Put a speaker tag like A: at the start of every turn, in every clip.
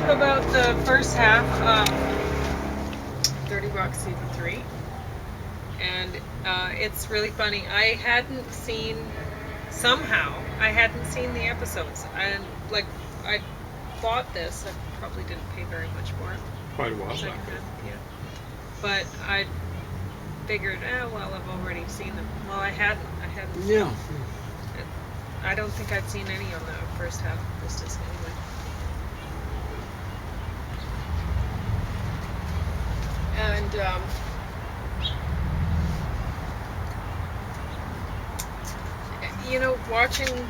A: about the first half of 30 Rock Season 3. And it's really funny. I hadn't seen the episodes. And, like, I bought this. I probably didn't pay very much for it.
B: Quite a while back.
A: Secondhand, yeah. But I figured, well, I've already seen them. Well, I hadn't.
B: Yeah.
A: I don't think I'd seen any on the first half of this disc anyway. And watching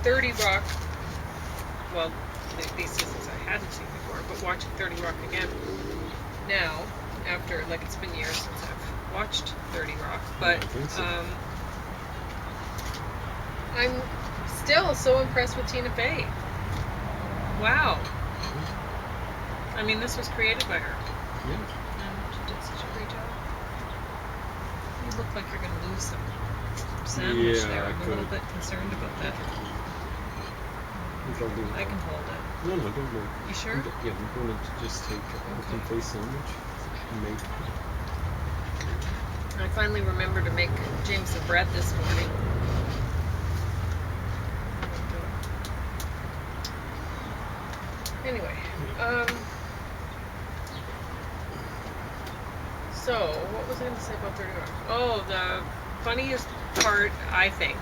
A: 30 Rock, well, these seasons I hadn't seen before, but watching 30 Rock again now, after, like, it's been years since I've watched 30 Rock, but I'm still so impressed with Tina Fey. Wow. I mean, this was created by her.
B: Yeah.
A: And she did such a great job. You look like you're going to lose some sandwich there. I'm a little bit concerned about that. I can hold it.
B: No, don't worry.
A: You sure?
B: Yeah, I'm going to just take a Tina Fey sandwich and make.
A: I finally remembered to make James some bread this morning. Anyway, so what was I going to say about 30 Rock? Oh, the funniest part, I think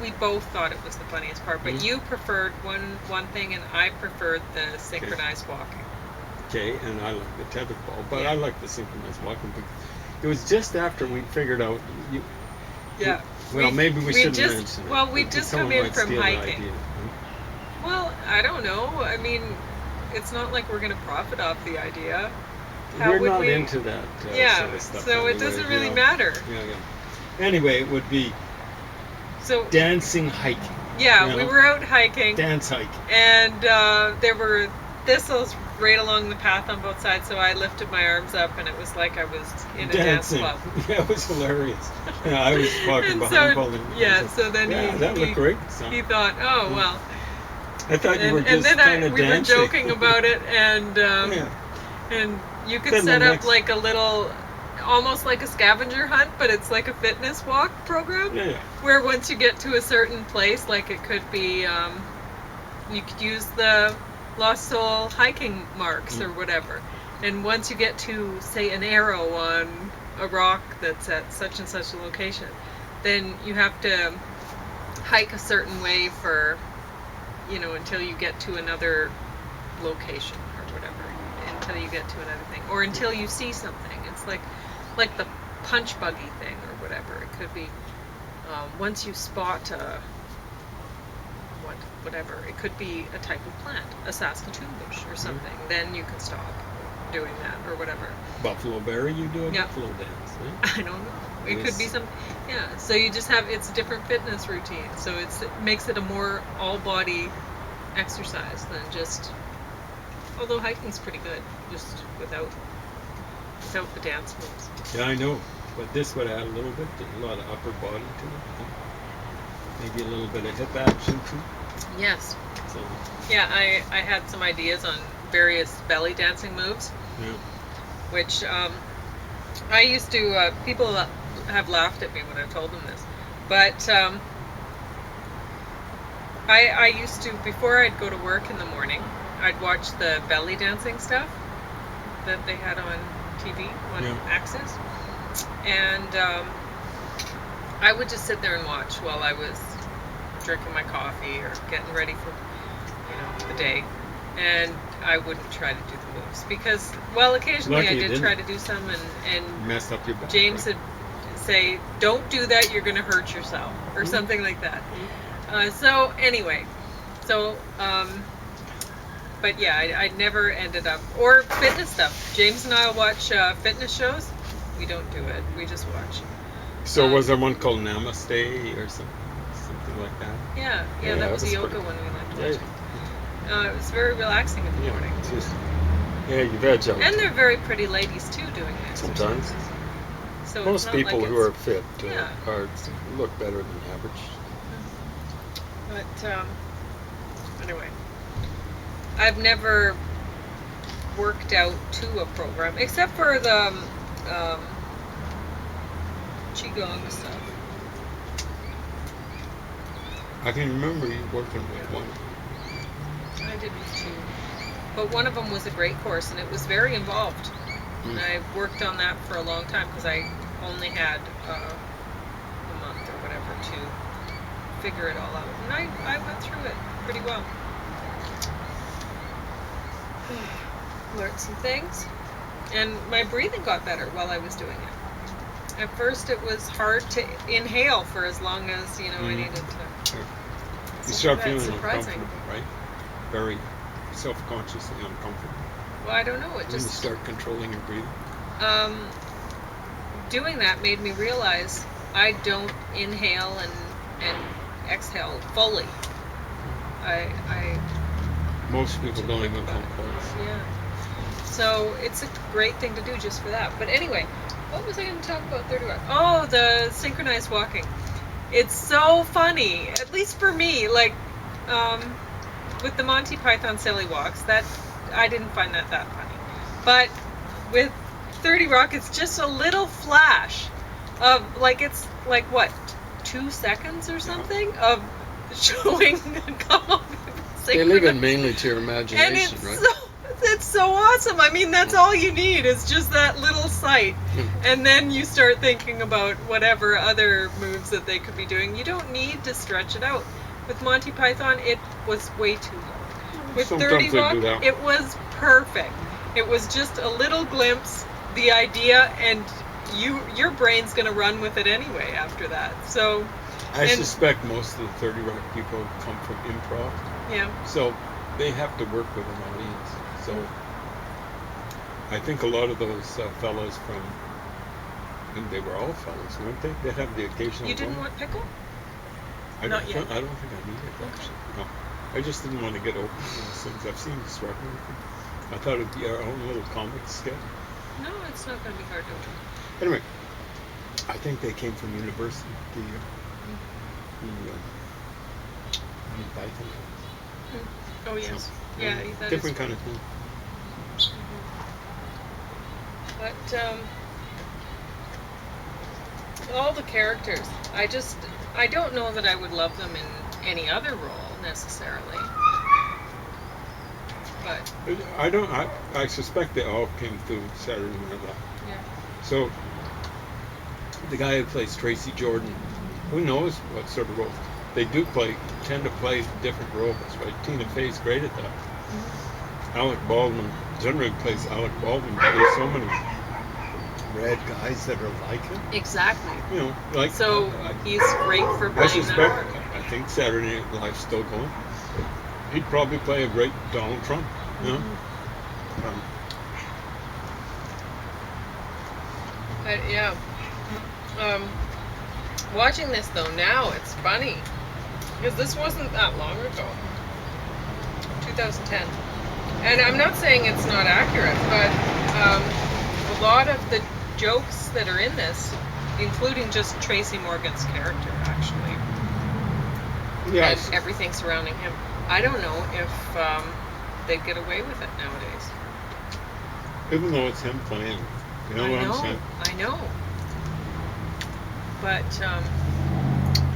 A: we both thought it was the funniest part, but you preferred one thing and I preferred the synchronized walking.
B: Okay, and I like the tethered ball, but I like the synchronized walking because it was just after we figured out. Maybe we shouldn't mention it.
A: Well, we just come in from hiking. Well, I don't know. I mean, it's not like we're going to profit off the idea.
B: We're not into that sort of stuff.
A: So it doesn't really matter.
B: Yeah. Anyway, it would be dancing hiking.
A: Yeah, we were out hiking.
B: Dance hiking.
A: And there were thistles right along the path on both sides, so I lifted my arms up, and it was like I was in a dance club.
B: Yeah, it was hilarious. Yeah, I was walking behind Paul.
A: So then
B: that looked great. So.
A: He thought, oh, well.
B: I thought you were just kind of dancing.
A: We were joking about it, and you could set up like a little, almost like a scavenger hunt, but it's like a fitness walk program.
B: Yeah.
A: Where once you get to a certain place, like it could be, you could use the Lost Soul hiking marks or whatever. And once you get to, say, an arrow on a rock that's at such and such a location, then you have to hike a certain way for, until you get to another location or whatever, until you get to another thing, or until you see something. It's like the punch buggy thing or whatever. It could be once you spot whatever. It could be a type of plant, a Saskatoon bush or something. Then you can stop doing that or whatever.
B: Buffalo berry, you do a buffalo dance.
A: I don't know. It could be some, so you just have, it's a different fitness routine. So it makes it a more all-body exercise than just, although hiking's pretty good, just without the dance moves.
B: Yeah, I know. But this would add a lot of upper body to it. Maybe a little bit of hip action too.
A: Yes.
B: So.
A: Yeah, I had some ideas on various belly dancing moves.
B: Yeah.
A: Which I used to, people have laughed at me when I've told them this, but I used to, before I'd go to work in the morning, I'd watch the belly dancing stuff that they had on TV, on Access, and I would just sit there and watch while I was drinking my coffee or getting ready for the day, and I wouldn't try to do the moves because, well, occasionally I did try to do some, and
B: messed up your back.
A: James would say, "Don't do that. You're going to hurt yourself," or something like that. So anyway, but yeah, I never ended up, or fitness stuff. James and I will watch fitness shows. We don't do it. We just watch.
B: So was there one called Namaste or something like that?
A: Yeah, that was a yoga one we liked watching. It was very relaxing in the morning.
B: You veg out.
A: And they're very pretty ladies too doing it.
B: Sometimes.
A: So
B: most people who are fit look better than average.
A: But anyway, I've never worked out to a program except for the qigong stuff.
B: I can remember you working with one.
A: I did with two, but one of them was a great course, and it was very involved. And I worked on that for a long time because I only had a month or whatever to figure it all out, and I went through it pretty well. Learned some things, and my breathing got better while I was doing it. At first, it was hard to inhale for as long as I needed to.
B: Sure. You
A: So
B: start
A: that's
B: feeling
A: surprising.
B: uncomfortable, right? Very self-consciously uncomfortable.
A: Well, I don't know. It
B: When you
A: just
B: start controlling your breathing.
A: doing that made me realize I don't inhale and exhale fully. I
B: Most people don't even come close.
A: yeah. So it's a great thing to do just for that. But anyway, what was I going to talk about 30 Rock? Oh, the synchronized walking. It's so funny, at least for me. Like with the Monty Python Silly Walks, that I didn't find that funny. But with 30 Rock, it's just a little flash of it's like what, 2 seconds or something of showing come up.
B: They leave it mainly to your
A: And
B: imagination, right?
A: it's so awesome. I mean, that's all you need is just that little sight. And then you start thinking about whatever other moves that they could be doing. You don't need to stretch it out. With Monty Python, it was way too long. With
B: Sometimes
A: 30
B: they
A: Rock,
B: do that.
A: it was perfect. It was just a little glimpse, the idea, and your brain's going to run with it anyway after that. So,
B: I suspect most of the 30 Rock people come from improv.
A: yeah.
B: So they have to work with an audience. So I think a lot of those fellows from, and they were all fellows, weren't they? They'd have the occasional
A: You didn't
B: woman.
A: want pickle?
B: I
A: Not
B: don't
A: yet.
B: I don't think I needed it,
A: Okay.
B: actually. No. I just didn't want to get open to those things. I've seen you struggling with them. I thought it'd be our own little comic sketch.
A: No, it's not going to be hard to do.
B: Anyway, I think they came from university. The Python.
A: Oh, yes.
B: So,
A: Yeah, that
B: different
A: is
B: kind of thing.
A: But all the characters, I don't know that I would love them in any other role necessarily. But
B: I suspect they all came through Saturday Night Live.
A: yeah,
B: So the guy who plays Tracy Jordan, who knows what sort of roles they do tend to play different roles, right? Tina Fey's great at that.
A: Mm-hmm.
B: Alec Baldwin generally plays Alec Baldwin, but there's so many red guys that are like him.
A: exactly.
B: Like
A: So he's great for
B: I
A: playing that
B: suspect.
A: part.
B: I think Saturday Night Live's still going. He'd probably play a great Donald Trump.
A: But yeah. Watching this though now, it's funny because this wasn't that long ago, 2010. And I'm not saying it's not accurate, but a lot of the jokes that are in this, including just Tracy Morgan's character, actually,
B: Yes.
A: and everything surrounding him, I don't know if they'd get away with it nowadays.
B: Even though it's him playing, you know what I'm saying?
A: I know. But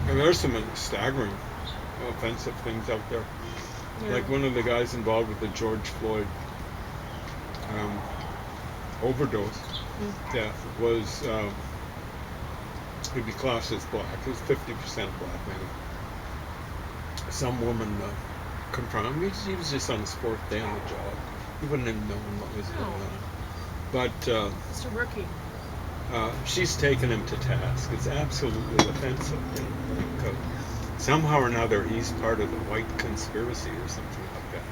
B: And there's some staggering, offensive things out there.
A: yeah.
B: Like one of the guys involved with the George Floyd overdose death was, he'd be classed as black. He was 50% black, maybe. Some woman confronted him. He was just on his fourth day on the job. He wouldn't have known what was going on. But
A: It's a rookie.
B: she's taken him to task. It's absolutely offensive. Like, somehow or another, he's part of the white conspiracy or something like that.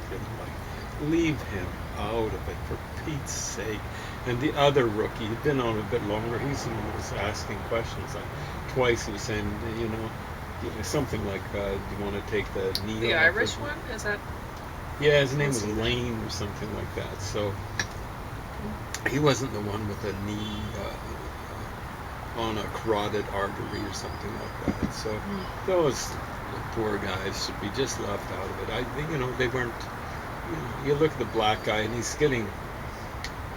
B: Leave him out of it, for Pete's sake. And the other rookie, he'd been on a bit longer. He's the one who was asking questions. Like twice he was saying, something like, "Do you want to take the knee?"
A: The
B: off?"
A: Irish one? Is that?
B: Yeah, his name was Lane or something like that. So he wasn't the one with the knee on a carotid artery or something like that. So those poor guys should be just left out of it. I think they weren't you look at the black guy, and he's getting,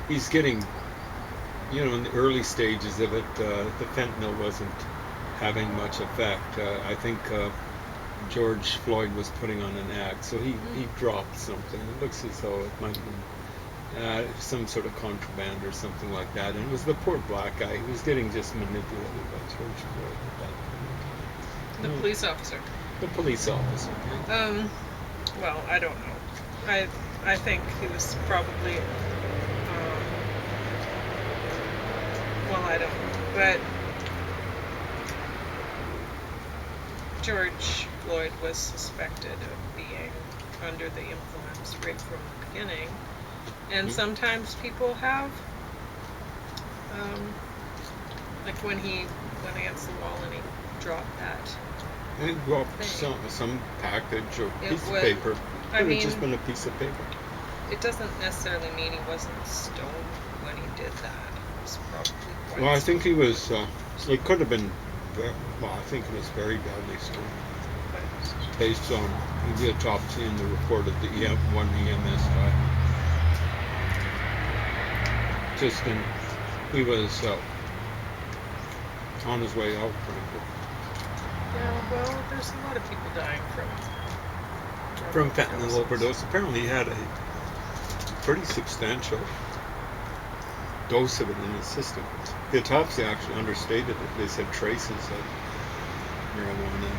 B: in the early stages of it, the fentanyl wasn't having much effect. I think George Floyd was putting on an act, so he dropped something. It looks as though it might have been some sort of contraband or something like that. And it was the poor black guy who was getting just manipulated by George Floyd at that point.
A: The police officer.
B: The police officer. Yeah.
A: Well, I don't know. I think he was probably. Well, I don't know, but George Floyd was suspected of being under the influence right from the beginning, and sometimes people have, like when he went against the wall and he dropped that.
B: And he dropped some package or piece of paper.
A: I mean,
B: it just been a piece of paper.
A: It doesn't necessarily mean he wasn't stoned when he did that. It was probably quite.
B: Well, I think he was. It could have been. I think it was very badly stoned, based on the autopsy and the report of the one EMS guy. He was on his way out, frankly.
A: Yeah, well, there's a lot of people dying
B: from fentanyl overdose. Apparently, he had a pretty substantial dose of it in his system. The autopsy actually understated it. They said traces of marijuana,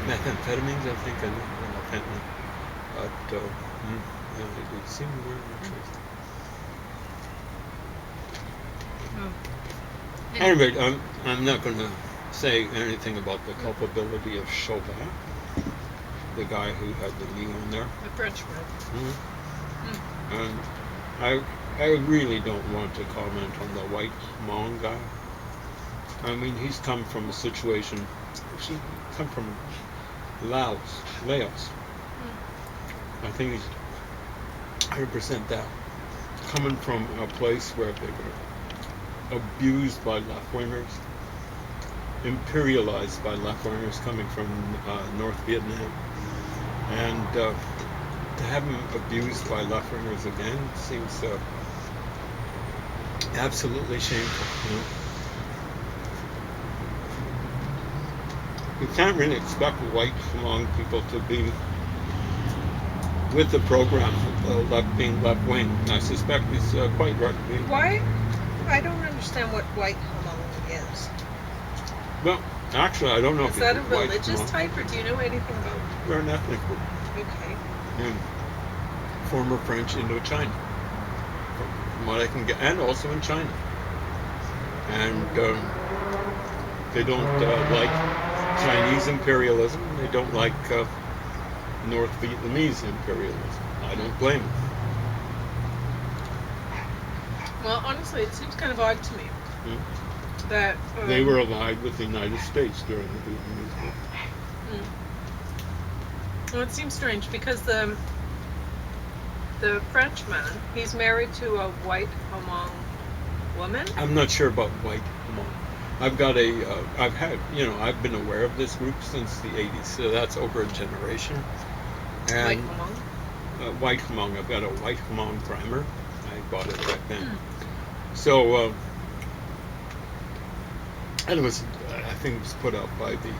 B: methamphetamines, I think, and fentanyl. But it seemed to wear no traces. Anyway, I'm not going to say anything about the culpability of Chauvin, the guy who had the knee on there.
A: The Frenchman.
B: And I really don't want to comment on the white Hmong guy. I mean, he's come from a situation. He's come from Laos. I think he's 100% that. Coming from a place where they were abused by left-wingers, imperialized by left-wingers coming from North Vietnam, and to have him abused by left-wingers again seems absolutely shameful. You can't really expect white Hmong people to be with the program of being left-wing. I suspect he's quite right.
A: Why? I don't understand what white Hmong is.
B: Well, actually, I don't know if
A: is that a
B: white
A: religious
B: Hmong.
A: type, or do you know anything about it?
B: We're an ethnic group.
A: Okay.
B: Former French Indochina, from what I can get, and also in China. And they don't like Chinese imperialism. They don't like North Vietnamese imperialism. I don't blame them.
A: Well, honestly, it seems kind of odd to me that
B: they were allied with the United States during the Vietnamese War.
A: Well, it seems strange because the Frenchman, he's married to a white Hmong woman.
B: I'm not sure about white Hmong. I've been aware of this group since the 80s, so that's over a generation. And
A: White Hmong?
B: White Hmong. I've got a white Hmong primer. I bought it back then. So, and it was, I think it was put out by the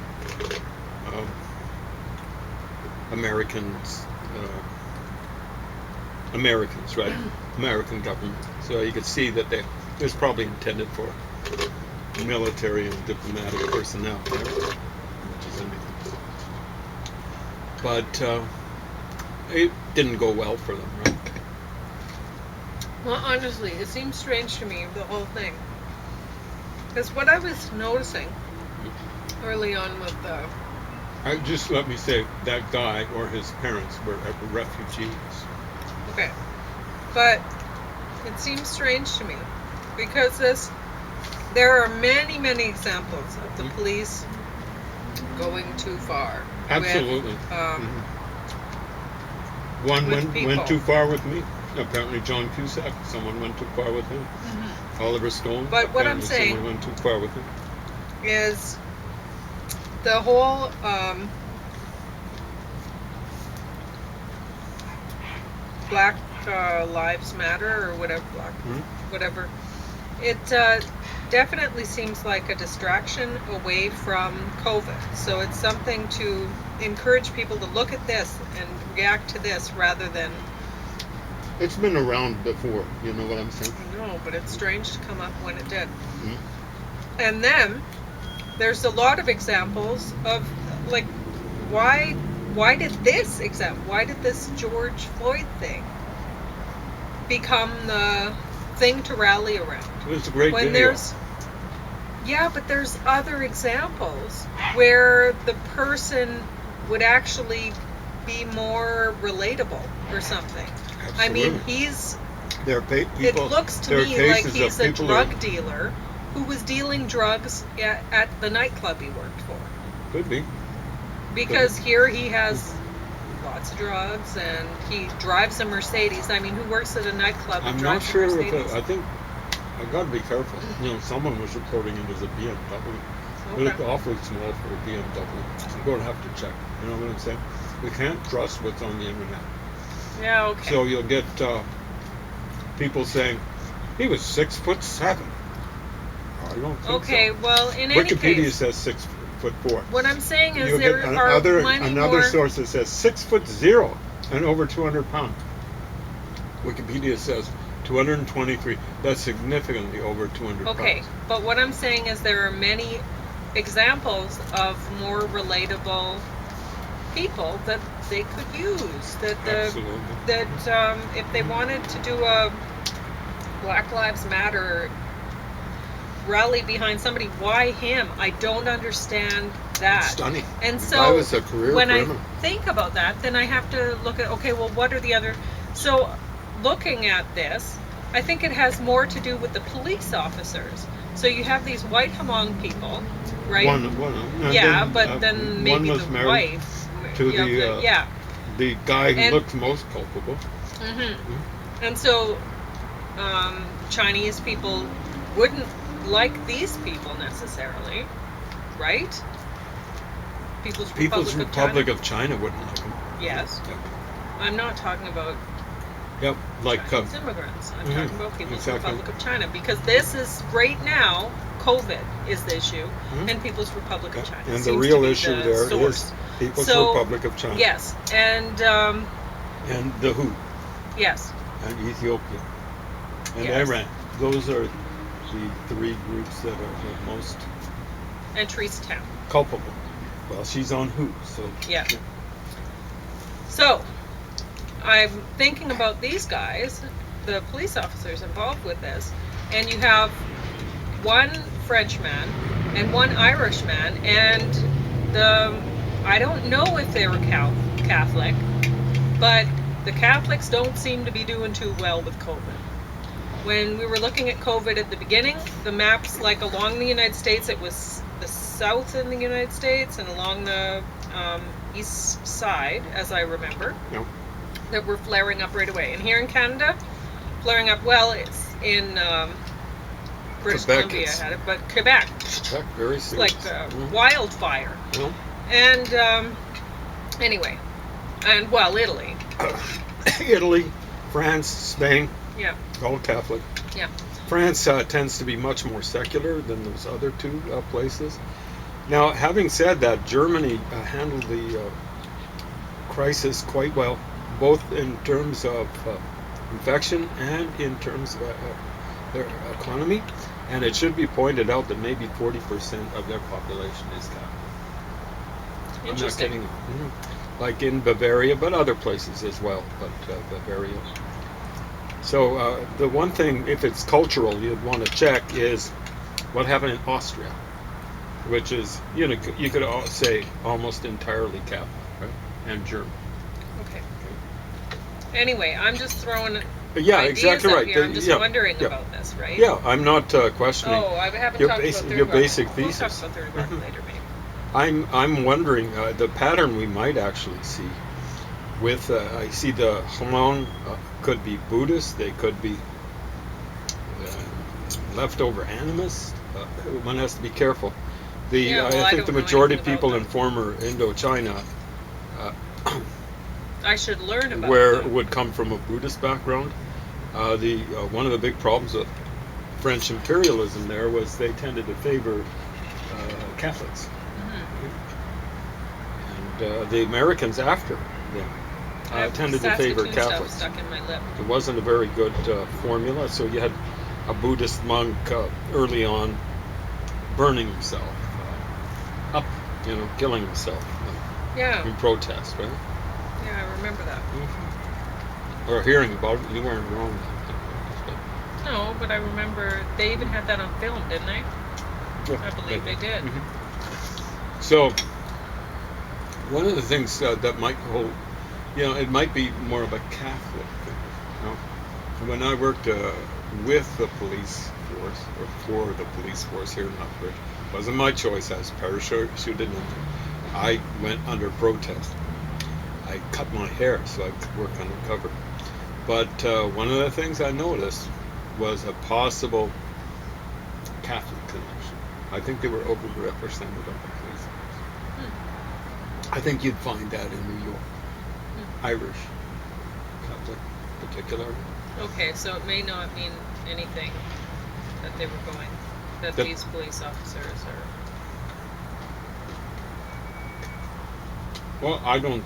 B: Americans, right? American government. So you could see that it was probably intended for military and diplomatic personnel, right? Which is anything. But it didn't go well for them, right?
A: Well, honestly, it seems strange to me, the whole thing. Because what I was noticing early on with
B: just let me say, that guy or his parents were refugees.
A: Okay. But it seems strange to me because there are many, many examples of the police going too far.
B: Absolutely.
A: With,
B: one
A: with
B: went too far with me. Apparently John Cusack, someone went too far with him. Oliver Stone,
A: but what I'm saying
B: someone went too far with him.
A: Is the whole Black Lives Matter or whatever, whatever. It definitely seems like a distraction away from COVID. So it's something to encourage people to look at this and react to this rather than.
C: It's been around before, you know what I'm saying?
A: No, but it's strange to come up when it did.
C: Mm-hmm.
A: And then there's a lot of examples of like why did this George Floyd thing become the thing to rally around?
B: It was a great
A: When
B: video.
A: but there's other examples where the person would actually be more relatable or something. I mean,
B: Absolutely.
A: it looks to me like he's a drug dealer who was dealing drugs at the nightclub he worked for.
B: Could be.
A: Because here he has lots of drugs and he drives a Mercedes. I mean, who works at a nightclub and
B: I'm not
A: drives
B: sure
A: a
B: if
A: Mercedes?
B: I think I got to be careful. You know, someone was reporting it as a BMW. But it's
A: Okay.
B: awfully small for a BMW. So we're going to have to check. You know what I'm saying? We can't trust what's on the internet.
A: Yeah, okay.
B: So you'll get people saying he was 6'7". I don't think
A: Okay,
B: so.
A: well, in any
B: Wikipedia
A: case,
B: says 6'4".
A: what I'm saying is
B: You'll
A: there
B: get
A: are many
B: another
A: more.
B: source that says 6'0" and over 200 pounds. Wikipedia says 223. That's significantly over 200
A: Okay,
B: pounds.
A: but what I'm saying is there are many examples of more relatable people that they could use.
B: Absolutely.
A: If they wanted to do a Black Lives Matter rally behind somebody, why him? I don't understand that.
B: Stunning.
A: And
C: The
A: so
C: guy was a career
A: when I
C: criminal.
A: think about that, then I have to look at, okay, well, what are the other... So looking at this, I think it has more to do with the police officers. So you have these white Hmong people, right?
C: And
A: yeah,
C: then,
A: but then
C: one
A: maybe
C: was
A: the
C: married
A: wife.
C: to
A: yeah.
C: the guy who
A: And-
C: looked most culpable.
A: And so Chinese people wouldn't like these people necessarily, right?
B: People's Republic
A: of
B: of China wouldn't like him.
A: China. Yes. I'm not talking about
B: Yep. Like
A: Chinese immigrants. I'm
B: mhm,
A: talking about People's
B: exactly.
A: Republic of China, because this is right now, COVID is the issue,
B: Mhm.
A: and People's Republic of China
B: and the
A: seems
B: real
A: to be
B: issue
A: the
B: there is
A: source.
B: People's
A: So,
B: Republic of China.
A: Yes, and
B: And the WHO
A: yes,
B: and Ethiopia and
A: Yes.
B: Iran. Those are the three groups that are the most
A: and Teresa Tam.
B: culpable. Well, she's on WHO, so
A: Yeah. So, I'm thinking about these guys, the police officers involved with this, and you have one Frenchman and one Irishman, and I don't know if they were Catholic, but the Catholics don't seem to be doing too well with COVID. When we were looking at COVID at the beginning, the maps, like along the United States, it was the south in the United States and along the east side, as I remember,
B: Yep.
A: that were flaring up right away. And here in Canada, flaring up, well, it's in British
C: Quebec
A: Columbia
C: is-
A: had it, but Quebec,
C: Check, very
A: it's
C: serious.
A: like wildfire.
B: Well,
A: And anyway, and well, Italy,
B: Italy, France, Spain,
A: yeah,
B: all Catholic.
A: yeah.
B: France tends to be much more secular than those other two places. Now, having said that, Germany handled the crisis quite well, both in terms of infection and in terms of their economy. And it should be pointed out that maybe 40% of their population is Catholic. I'm not
A: Interesting.
B: kidding. Like in Bavaria, but other places as well, but Bavaria. So the one thing, if it's cultural, you'd want to check is what happened in Austria, which is, you know, you could say almost entirely Catholic, right? And German.
A: Okay. Anyway, I'm just throwing
B: But yeah,
A: ideas
B: exactly
A: out
B: right.
A: here. I'm just
B: Yeah,
A: wondering
B: yeah.
A: about this, right?
B: Yeah, I'm not questioning.
A: Oh, I haven't
B: Your
A: talked
B: basic-
A: about third
B: your
A: weapon.
B: basic
A: We'll
B: thesis.
A: talk about third weapon
B: Mhm.
A: later, maybe.
B: I'm wondering the pattern we might actually see with I see the Hmong could be Buddhist, they could be leftover animists. One has to be careful.
A: Yeah, well,
B: I
A: I
B: think the
A: don't know
B: majority of
A: anything
B: people
A: about
B: in former Indochina
A: I should learn about
B: where
A: them.
B: would come from a Buddhist background. One of the big problems of French imperialism there was they tended to favor Catholics, and the Americans after them
A: I have
B: tended to favor
A: Saskatoon stuff
B: Catholics.
A: stuck in my lip.
B: It wasn't a very good formula, so you had a Buddhist monk early on burning himself, up, killing himself
A: Yeah,
B: in protest, right?
A: yeah, I remember that.
B: Or hearing about it, you weren't wrong.
A: No, but I remember they even had that on film, didn't they?
B: Yeah,
A: I believe they did.
B: So, one of the things that might hold, it might be more of a Catholic thing. When I worked with the police force, or for the police force here in Lethbridge, it wasn't my choice. I was parachuted in. I went under protest. I cut my hair so I could work undercover. But one of the things I noticed was a possible Catholic connection. I think they were overrepresented on the police force. I think you'd find that in New York. Irish Catholic, particularly.
A: Okay, so it may not mean anything that they were going, that these police officers are.
B: Well, I don't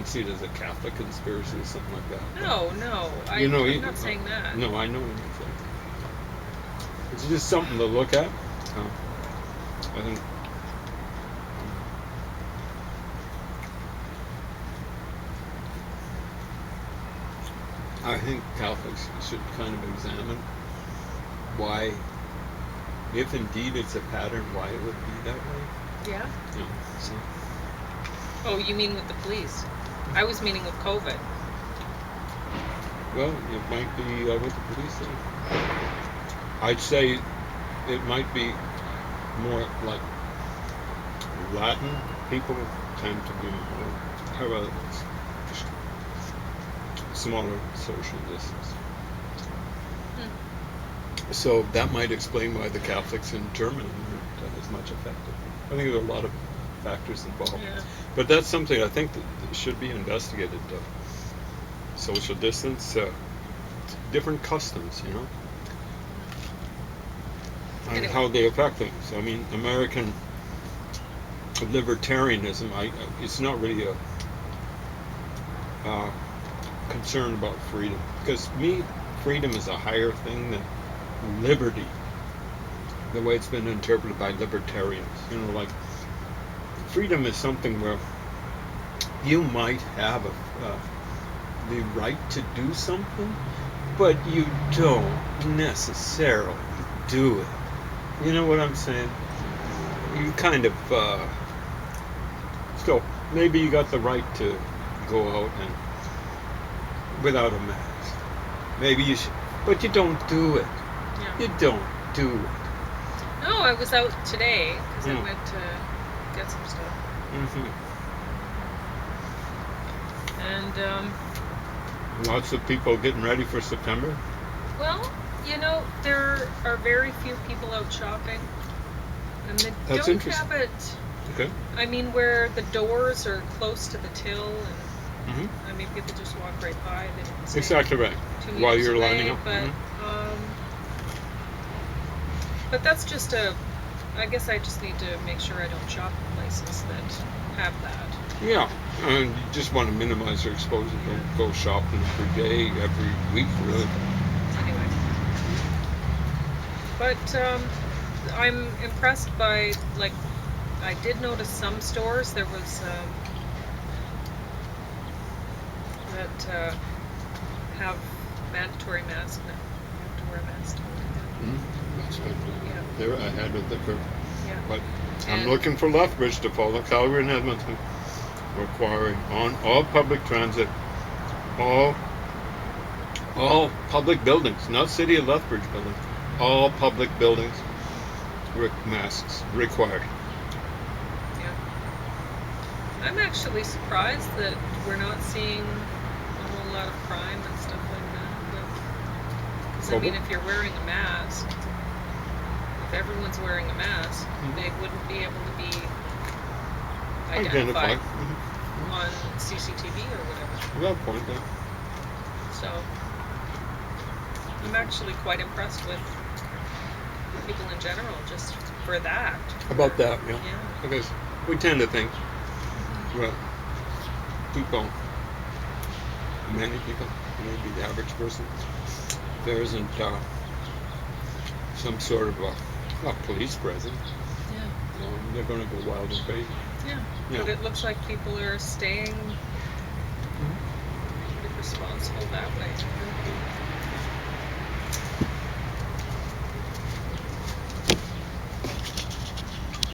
B: see it as a Catholic conspiracy or something like that.
A: No, I'm not saying that.
B: No, I know what you're saying. It's just something to look at. I think. I think Catholics should kind of examine why, if indeed it's a pattern, why it would be that way.
A: Yeah?
B: So.
A: Oh, you mean with the police? I was meaning with COVID.
B: Well, it might be with the police thing. I'd say it might be more like Latin people tend to be more, have a smaller social distance. So that might explain why the Catholics in Germany weren't as much affected. I think there are a lot of factors involved.
A: Yeah.
B: But that's something I think that should be investigated. Social distance, different customs, and how they affect things. I mean, American libertarianism, it's not really a concern about freedom. Because freedom is a higher thing than liberty, the way it's been interpreted by libertarians. Like, freedom is something where you might have the right to do something, but you don't necessarily do it. You know what I'm saying? You kind of, so maybe you got the right to go out and without a mask. Maybe you should, but you don't do it.
A: Yeah.
B: You don't do it.
A: No, I was out today because I went to get some stuff. And
B: lots of people getting ready for September.
A: well, there are very few people out shopping, and they
B: That's
A: don't
B: interesting.
A: have it.
B: Okay.
A: I mean, where the doors are close to the till, and
B: Mm-hmm.
A: I mean, people just walk right by. They don't say
B: Exactly right.
A: 2
B: While
A: meters
B: you're
A: away,
B: lining up.
A: but but that's just I guess I just need to make sure I don't shop in places that have that.
B: Yeah, and you just want to minimize your exposure. Don't go shopping every day, every week, really.
A: Anyway, but I'm impressed by, like, I did notice some stores there was that have mandatory masks now. You have to wear a mask.
C: That's good.
A: Yeah.
C: They're ahead of the curve.
A: Yeah.
C: But I'm
A: And-
C: looking for Lethbridge to follow Calgary and Edmonton, requiring on all public transit, all public buildings, not City of Lethbridge buildings, all public buildings, masks required.
A: Yeah. I'm actually surprised that we're not seeing a whole lot of crime and stuff like that. Because I mean, if you're wearing a mask, if everyone's wearing a mask, they wouldn't be able to be identified
C: Mhm.
A: on on CCTV or whatever.
C: Well, point yeah.
A: So I'm actually quite impressed with people in general, just for that.
C: About that, yeah.
A: Yeah.
C: Because we tend to think, well, people, many people, maybe the average person, there isn't some sort of police presence.
A: Yeah.
C: They're going to go wild and crazy.
A: Yeah.
C: Yeah.
A: But it looks like people are staying pretty responsible that way.